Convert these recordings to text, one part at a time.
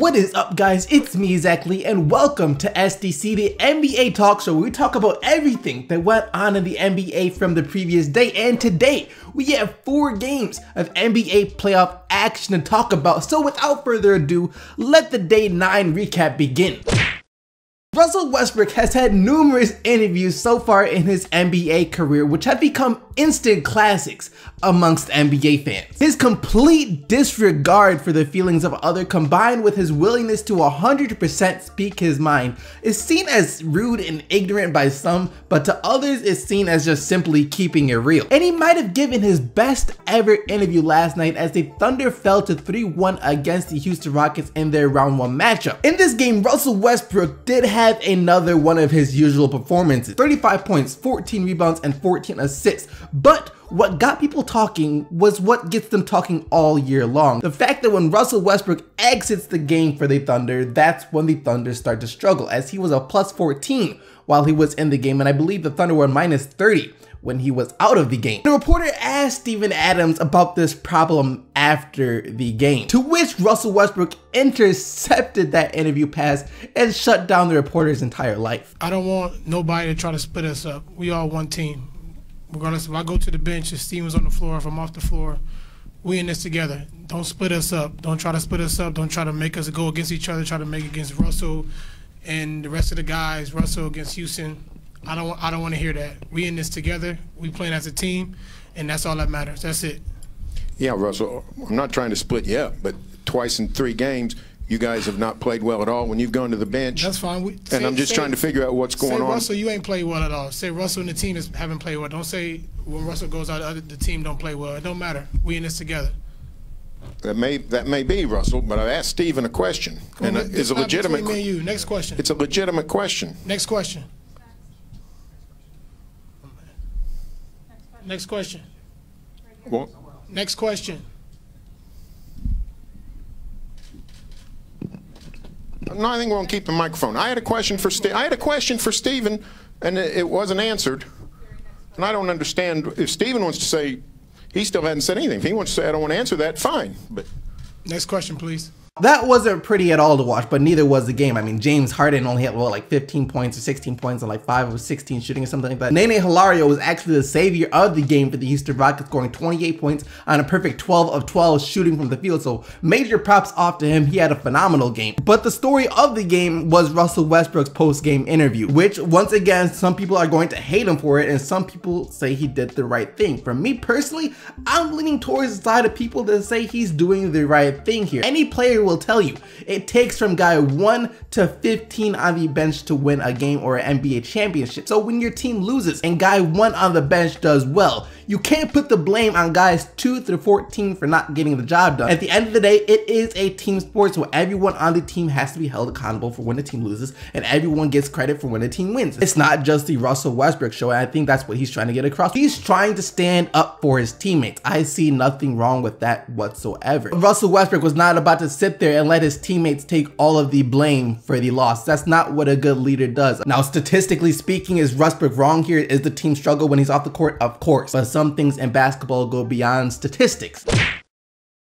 What is up, guys? It's me, Zach Lee, and welcome to SDC, the NBA talk show where we talk about everything that went on in the NBA from the previous day. And today, we have 4 games of NBA playoff action to talk about. So without further ado, let the Day 9 recap begin. Russell Westbrook has had numerous interviews so far in his NBA career, which have become instant classics amongst NBA fans. His complete disregard for the feelings of others, combined with his willingness to 100% speak his mind, is seen as rude and ignorant by some, but to others is seen as just simply keeping it real. And he might have given his best ever interview last night as the Thunder fell to 3-1 against the Houston Rockets in their round 1 matchup. In this game, Russell Westbrook did have another one of his usual performances. 35 points, 14 rebounds, and 14 assists. But what got people talking was what gets them talking all year long. The fact that when Russell Westbrook exits the game for the Thunder, that's when the Thunder start to struggle, as he was a plus 14 while he was in the game, and I believe the Thunder were minus 30 when he was out of the game. The reporter asked Steven Adams about this problem after the game, to which Russell Westbrook intercepted that interview pass and shut down the reporter's entire life. I don't want nobody to try to split us up. We all one team. Regardless if I go to the bench, if Steven's on the floor, if I'm off the floor, we in this together. Don't split us up. Don't try to split us up. Don't try to make us go against each other, try to make it against Russell and the rest of the guys, Russell against Houston. I don't want to hear that. We in this together. We playing as a team, and that's all that matters. That's it. Yeah, Russell, I'm not trying to split you up, but twice in 3 games, you guys have not played well at all when you've gone to the bench. That's fine. I'm just trying to figure out what's going on. Russell, you ain't played well at all. Say Russell and the team haven't played well. Don't say when Russell goes out, the team don't play well. It don't matter. We in this together. That may be, Russell, but I asked Steven a question, and it's a legitimate question. Me and you. Next question. It's a legitimate question. Next question. Next question. What? Next question. No, I think we're gonna keep the microphone. I had a question for Steven, and it wasn't answered. And I don't understand if Steven wants to say he still hadn't said anything. If he wants to say I don't want to answer that, fine. But next question, please. That wasn't pretty at all to watch, but neither was the game. I mean, James Harden only had, like 15 points or 16 points and like 5 of 16 shooting or something like that. Nene Hilario was actually the savior of the game for the Houston Rockets, scoring 28 points on a perfect 12 of 12 shooting from the field. So major props off to him. He had a phenomenal game. But the story of the game was Russell Westbrook's post-game interview, which once again, some people are going to hate him for it, and some people say he did the right thing. For me personally, I'm leaning towards the side of people that say he's doing the right thing here. Any player will tell you it takes from guy 1 to 15 on the bench to win a game or an NBA championship. So when your team loses and guy 1 on the bench does well, you can't put the blame on guys 2 through 14 for not getting the job done. At the end of the day, it is a team sport, so everyone on the team has to be held accountable for when the team loses, and everyone gets credit for when the team wins. It's not just the Russell Westbrook show, and I think that's what he's trying to get across. He's trying to stand up for his teammates. I see nothing wrong with that whatsoever. Russell Westbrook was not about to sit there and let his teammates take all of the blame for the loss. That's not what a good leader does. Now, statistically speaking, is Westbrook wrong here? Is the team struggle when he's off the court? Of course, but some things in basketball go beyond statistics.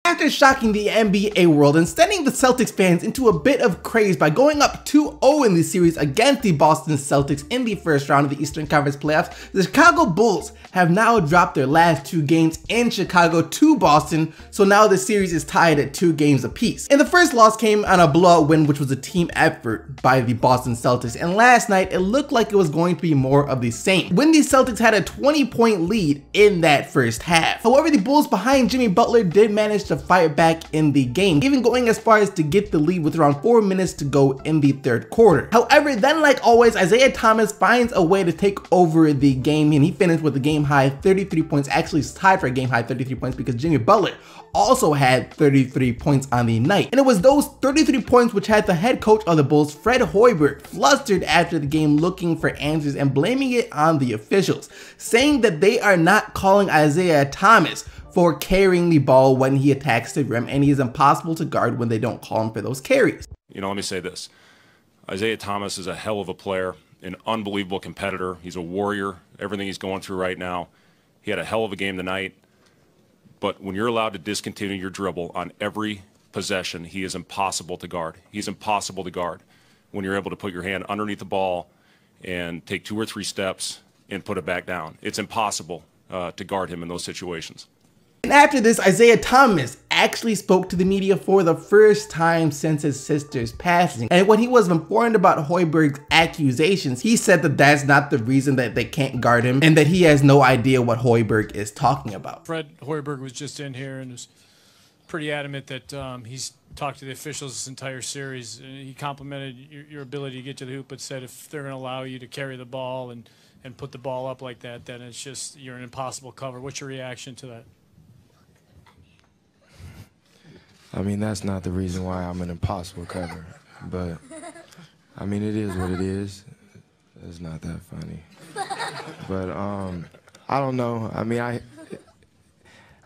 After shocking the NBA world and sending the Celtics fans into a bit of craze by going up 2-0 in the series against the Boston Celtics in the first round of the Eastern Conference playoffs, the Chicago Bulls have now dropped their last 2 games in Chicago to Boston, so now the series is tied at 2 games apiece. And the first loss came on a blowout win, which was a team effort by the Boston Celtics, and last night it looked like it was going to be more of the same, when the Celtics had a 20-point lead in that first half. However, the Bulls behind Jimmy Butler did manage to fight back in the game, even going as far as to get the lead with around 4 minutes to go in the third quarter. However, then like always, Isaiah Thomas finds a way to take over the game, and he finished with a game high 33 points, actually tied for a game high 33 points because Jimmy Butler also had 33 points on the night. And it was those 33 points which had the head coach of the Bulls, Fred Hoiberg, flustered after the game, looking for answers and blaming it on the officials, saying that they are not calling Isaiah Thomas for carrying the ball when he attacks the rim, and he is impossible to guard when they don't call him for those carries. You know, let me say this. Isaiah Thomas is a hell of a player, an unbelievable competitor. He's a warrior, everything he's going through right now. He had a hell of a game tonight. But when you're allowed to discontinue your dribble on every possession, he is impossible to guard. He's impossible to guard when you're able to put your hand underneath the ball and take 2 or 3 steps and put it back down. It's impossible to guard him in those situations. And after this, Isaiah Thomas actually spoke to the media for the first time since his sister's passing. And when he was informed about Hoiberg's accusations, he said that that's not the reason that they can't guard him and that he has no idea what Hoiberg is talking about. Fred Hoiberg was just in here and was pretty adamant that he's talked to the officials this entire series. He complimented your ability to get to the hoop, but said if they're going to allow you to carry the ball and put the ball up like that, then it's just, you're an impossible cover. What's your reaction to that? I mean, that's not the reason why I'm an impossible cover, but I mean, it is what it is. It's not that funny, but I don't know. I mean,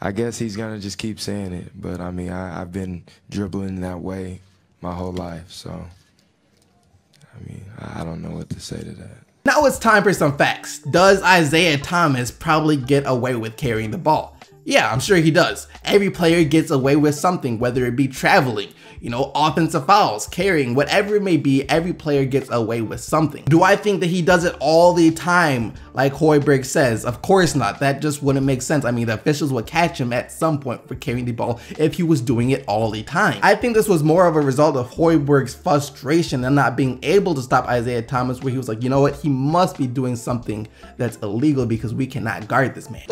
I guess he's gonna just keep saying it, but I mean, I've been dribbling that way my whole life, so I mean, I don't know what to say to that. Now it's time for some facts. Does Isaiah Thomas probably get away with carrying the ball? Yeah, I'm sure he does. Every player gets away with something, whether it be traveling, offensive fouls, carrying, whatever it may be, every player gets away with something. Do I think that he does it all the time, like Hoiberg says? Of course not. That just wouldn't make sense. I mean, the officials would catch him at some point for carrying the ball if he was doing it all the time. I think this was more of a result of Hoiberg's frustration and not being able to stop Isaiah Thomas, where he was like, you know what, he must be doing something that's illegal because we cannot guard this man.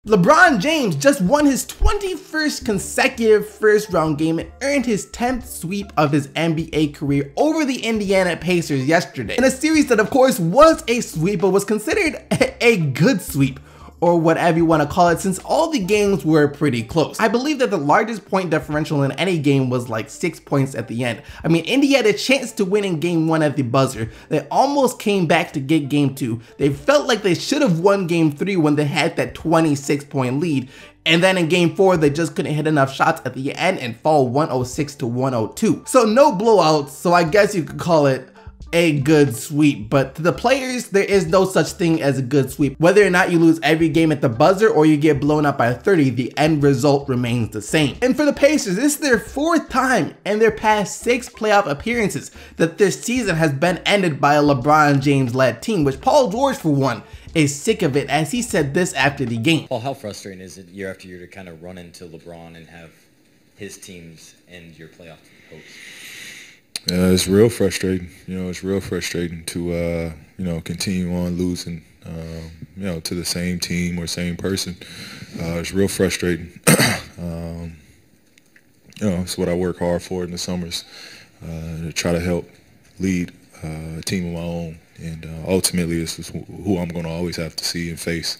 LeBron James just won his 21st consecutive first-round game and earned his 10th sweep of his NBA career over the Indiana Pacers yesterday, in a series that of course was a sweep but was considered a good sweep, or whatever you want to call it, since all the games were pretty close. I believe that the largest point differential in any game was like 6 points at the end. I mean, Indy had a chance to win in game 1 at the buzzer. They almost came back to get game 2. They felt like they should have won game 3 when they had that 26-point lead. And then in game 4, they just couldn't hit enough shots at the end and fall 106 to 102. So no blowouts, so I guess you could call it a good sweep, but to the players, there is no such thing as a good sweep. Whether or not you lose every game at the buzzer or you get blown up by 30, the end result remains the same. And for the Pacers, this is their 4th time in their past 6 playoff appearances that this season has been ended by a LeBron James led team, which Paul George, for one, is sick of it, as he said this after the game. Paul, how frustrating is it year after year to kind of run into LeBron and have his teams end your playoff hopes? It's real frustrating. It's real frustrating to continue on losing, to the same team or same person. It's real frustrating. It's what I work hard for in the summers, to try to help lead a team of my own, and ultimately this is who I'm going to always have to see and face.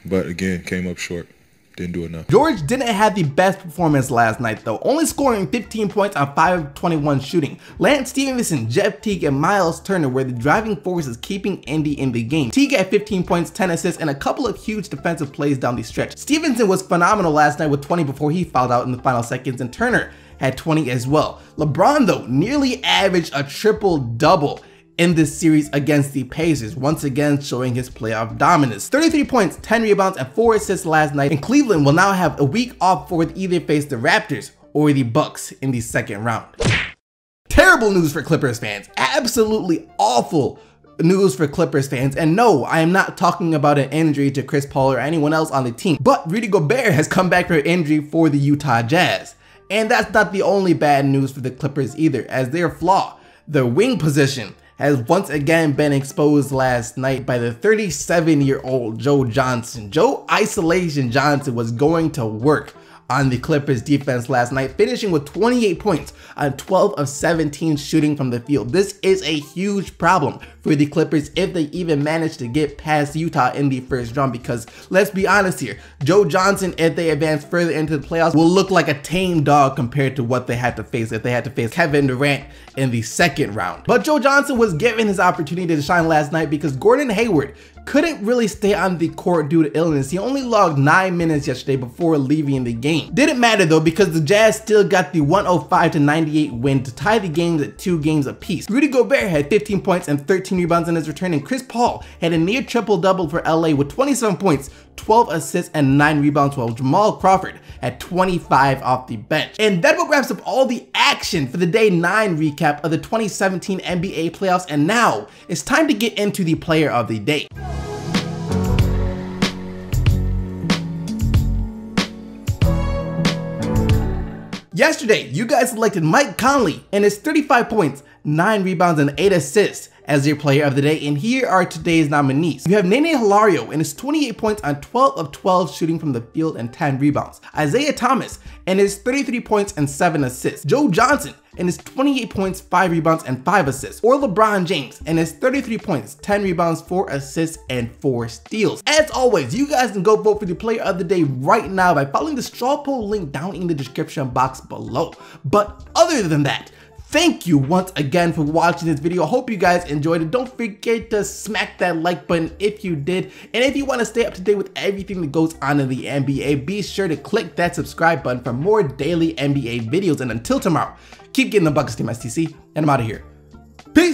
But again, came up short. Didn't do enough. George didn't have the best performance last night though, only scoring 15 points on 5 of 21 shooting. Lance Stevenson, Jeff Teague, and Miles Turner were the driving forces keeping Indy in the game. Teague had 15 points, 10 assists, and a couple of huge defensive plays down the stretch. Stevenson was phenomenal last night with 20 before he fouled out in the final seconds, and Turner had 20 as well. LeBron though nearly averaged a triple-double in this series against the Pacers, once again showing his playoff dominance. 33 points, 10 rebounds, and 4 assists last night, and Cleveland will now have a week off before they either face the Raptors or the Bucks in the second round. Terrible news for Clippers fans. Absolutely awful news for Clippers fans. And no, I am not talking about an injury to Chris Paul or anyone else on the team, but Rudy Gobert has come back from injury for the Utah Jazz. And that's not the only bad news for the Clippers either, as their flaw, their wing position, has once again been exposed last night by the 37-year-old Joe Johnson. Joe Isolation Johnson was going to work on the Clippers defense last night, finishing with 28 points on 12 of 17 shooting from the field. This is a huge problem for the Clippers if they even manage to get past Utah in the first round, because let's be honest here, Joe Johnson, if they advance further into the playoffs, will look like a tame dog compared to what they had to face if they had to face Kevin Durant in the second round. But Joe Johnson was given his opportunity to shine last night because Gordon Hayward couldn't really stay on the court due to illness. He only logged 9 minutes yesterday before leaving the game. Didn't matter though, because the Jazz still got the 105-98 win to tie the games at 2 games apiece. Rudy Gobert had 15 points and 13 rebounds in his return, and Chris Paul had a near triple-double for LA with 27 points, 12 assists, and 9 rebounds, while Jamal Crawford had 25 off the bench. And that what wraps up all the action for the Day 9 recap of the 2017 NBA playoffs, and now it's time to get into the player of the day. Yesterday, you guys selected Mike Conley and his 35 points, 9 rebounds, and 8 assists as your player of the day, and here are today's nominees. You have Nene Hilario and his 28 points on 12 of 12 shooting from the field and 10 rebounds. Isaiah Thomas and his 33 points and 7 assists. Joe Johnson and his 28 points, 5 rebounds, and 5 assists. Or LeBron James and his 33 points, 10 rebounds, 4 assists, and 4 steals. As always, you guys can go vote for the player of the day right now by following the straw poll link down in the description box below. But other than that, thank you once again for watching this video. I hope you guys enjoyed it. Don't forget to smack that like button if you did. And if you want to stay up to date with everything that goes on in the NBA, be sure to click that subscribe button for more daily NBA videos. And until tomorrow, keep getting the buckets, Team STC, and I'm out of here. Peace!